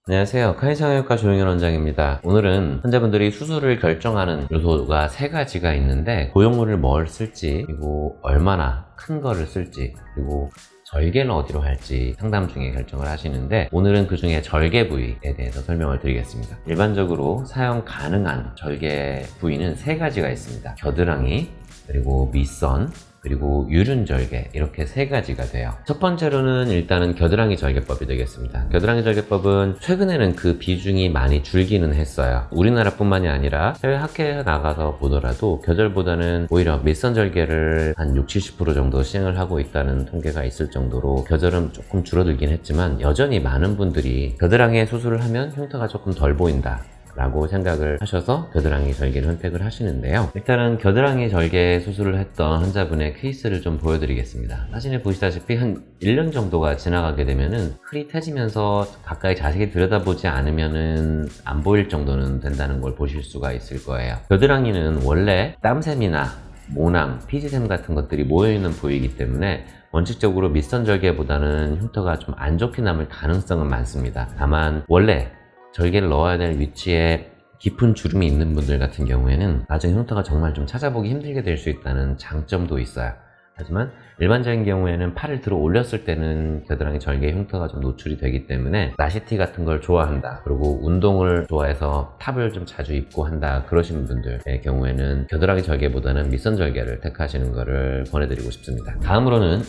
안녕하세요. 카이성형외과 조용현 원장입니다. 오늘은 환자분들이 수술을 결정하는 요소가 세 가지가 있는데, 보형물을 뭘 쓸지, 그리고 얼마나 큰 거를 쓸지, 그리고 절개는 어디로 할지 상담 중에 결정을 하시는데, 오늘은 그 중에 절개 부위에 대해서 설명을 드리겠습니다. 일반적으로 사용 가능한 절개 부위는 세 가지가 있습니다. 겨드랑이, 그리고 밑선, 그리고 유륜절개, 이렇게 세 가지가 돼요. 첫 번째로는 일단은 겨드랑이 절개법이 되겠습니다. 겨드랑이 절개법은 최근에는 그 비중이 많이 줄기는 했어요. 우리나라뿐만이 아니라 해외 학회에 나가서 보더라도 겨절보다는 오히려 밑선 절개를 한 60-70% 정도 시행을 하고 있다는 통계가 있을 정도로 겨절은 조금 줄어들긴 했지만, 여전히 많은 분들이 겨드랑이에 수술을 하면 흉터가 조금 덜 보인다 라고 생각을 하셔서 겨드랑이 절개를 선택을 하시는데요. 일단은 겨드랑이 절개 수술을 했던 환자분의 케이스를 좀 보여드리겠습니다. 사진에 보시다시피 한 1년 정도가 지나가게 되면은 흐릿해지면서 가까이 자세히 들여다보지 않으면은 안 보일 정도는 된다는 걸 보실 수가 있을 거예요. 겨드랑이는 원래 땀샘이나 모낭, 피지샘 같은 것들이 모여있는 부위이기 때문에 원칙적으로 밑선 절개보다는 흉터가 좀 안 좋게 남을 가능성은 많습니다. 다만 원래 절개를 넣어야 될 위치에 깊은 주름이 있는 분들 같은 경우에는 나중에 흉터가 정말 좀 찾아보기 힘들게 될 수 있다는 장점도 있어요. 하지만 일반적인 경우에는 팔을 들어 올렸을 때는 겨드랑이 절개 흉터가 좀 노출이 되기 때문에 나시티 같은 걸 좋아한다, 그리고 운동을 좋아해서 탑을 좀 자주 입고 한다, 그러신 분들의 경우에는 겨드랑이 절개보다는 밑선 절개를 택하시는 것을 권해드리고 싶습니다. 다음으로는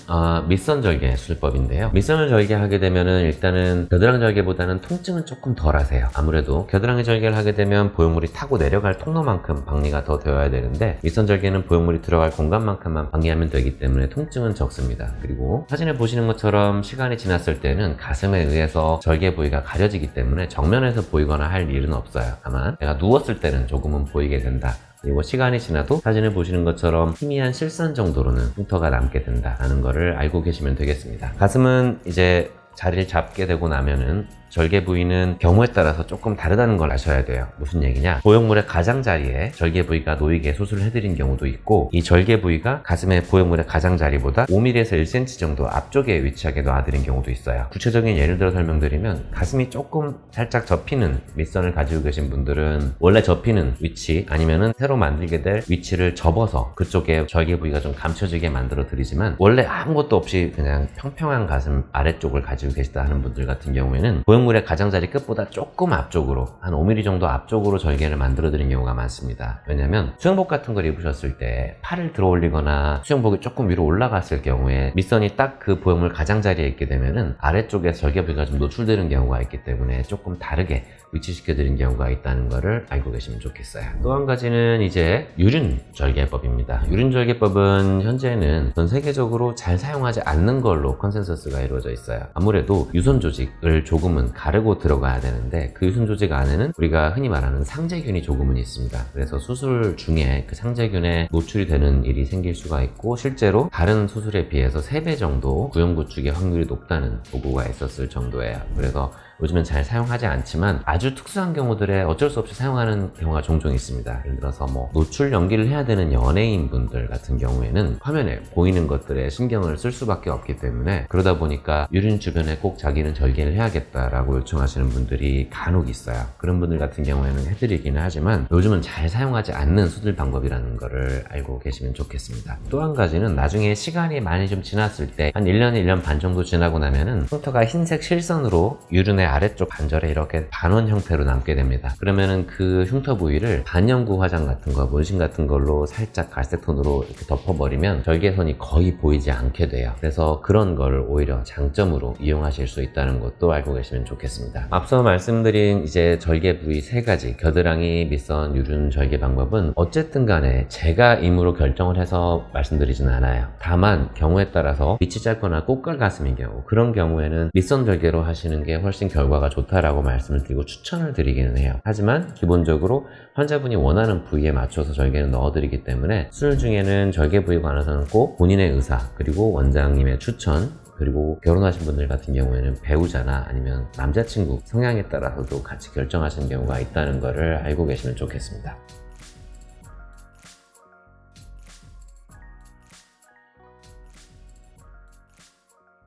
밑선 절개 수술법인데요. 밑선을 절개하게 되면은 일단은 겨드랑이 절개보다는 통증은 조금 덜 하세요. 아무래도 겨드랑이 절개를 하게 되면 보형물이 타고 내려갈 통로만큼 방리가 더 되어야 되는데, 밑선 절개는 보형물이 들어갈 공간만큼만 방리하면 되기 때문에 통증은 적습니다. 그리고 사진에 보시는 것처럼 시간이 지났을 때는 가슴에 의해서 절개 부위가 가려지기 때문에 정면에서 보이거나 할 일은 없어요. 다만 내가 누웠을 때는 조금은 보이게 된다. 그리고 시간이 지나도 사진을 보시는 것처럼 희미한 실선 정도로는 흉터가 남게 된다는 것을 알고 계시면 되겠습니다. 가슴은 이제 자리를 잡게 되고 나면은 절개 부위는 경우에 따라서 조금 다르다는 걸 아셔야 돼요. 무슨 얘기냐? 보형물의 가장자리에 절개 부위가 놓이게 수술을 해드린 경우도 있고, 이 절개 부위가 가슴의 보형물의 가장자리보다 5mm에서 1cm 정도 앞쪽에 위치하게 놔드린 경우도 있어요. 구체적인 예를 들어 설명드리면, 가슴이 조금 살짝 접히는 밑선을 가지고 계신 분들은 원래 접히는 위치 아니면은 새로 만들게 될 위치를 접어서 그쪽에 절개 부위가 좀 감춰지게 만들어 드리지만, 원래 아무것도 없이 그냥 평평한 가슴 아래쪽을 가지고 계시다 하는 분들 같은 경우에는 보형물의 가장자리 끝보다 조금 앞쪽으로, 한 5mm 정도 앞쪽으로 절개를 만들어 드린 경우가 많습니다. 왜냐면 수영복 같은 걸 입으셨을 때 팔을 들어 올리거나 수영복이 조금 위로 올라갔을 경우에 밑선이 딱 그 보형물 가장자리에 있게 되면은 아래쪽에 절개 부위가 좀 노출되는 경우가 있기 때문에 조금 다르게 위치시켜 드린 경우가 있다는 것을 알고 계시면 좋겠어요. 또 한 가지는 이제 유륜절개법입니다. 유륜절개법은 현재는 전 세계적으로 잘 사용하지 않는 걸로 컨센서스가 이루어져 있어요. 아무래도 유선 조직을 조금은 가르고 들어가야 되는데, 그 유선 조직 안에는 우리가 흔히 말하는 상재균이 조금은 있습니다. 그래서 수술 중에 그 상재균에 노출이 되는 일이 생길 수가 있고, 실제로 다른 수술에 비해서 3배 정도 구형구축의 확률이 높다는 보고가 있었을 정도예요. 그래서 요즘은 잘 사용하지 않지만 아주 특수한 경우들에 어쩔 수 없이 사용하는 경우가 종종 있습니다. 예를 들어서 노출 연기를 해야 되는 연예인 분들 같은 경우에는 화면에 보이는 것들에 신경을 쓸 수밖에 없기 때문에, 그러다 보니까 유륜 주변에 꼭 자기는 절개를 해야겠다라고 요청하시는 분들이 간혹 있어요. 그런 분들 같은 경우에는 해드리기는 하지만 요즘은 잘 사용하지 않는 수술 방법이라는 것을 알고 계시면 좋겠습니다. 또 한 가지는 나중에 시간이 많이 좀 지났을 때, 한 1년, 1년 반 정도 지나고 나면은 흉터가 흰색 실선으로 유륜의 아래쪽 관절에 이렇게 반원 형태로 남게 됩니다. 그러면은 그 흉터 부위를 반영구 화장 같은 거, 문신 같은 걸로 살짝 갈색 톤으로 이렇게 덮어버리면 절개선이 거의 보이지 않게 돼요. 그래서 그런 걸 오히려 장점으로 이용하실 수 있다는 것도 알고 계시면 좋겠습니다. 앞서 말씀드린 이제 절개 부위 세 가지, 겨드랑이, 밑선, 유륜 절개 방법은 어쨌든 간에 제가 임의로 결정을 해서 말씀드리진 않아요. 다만 경우에 따라서 밑이 짧거나 꽃갈 가슴인 경우, 그런 경우에는 밑선 절개로 하시는 게 훨씬 결과가 좋다라고 말씀을 드리고 추천을 드리기는 해요. 하지만 기본적으로 환자분이 원하는 부위에 맞춰서 절개를 넣어드리기 때문에, 수술 중에는 절개 부위에 관해서는 꼭 본인의 의사, 그리고 원장님의 추천, 그리고 결혼하신 분들 같은 경우에는 배우자나 아니면 남자친구 성향에 따라서도 같이 결정하시는 경우가 있다는 것을 알고 계시면 좋겠습니다.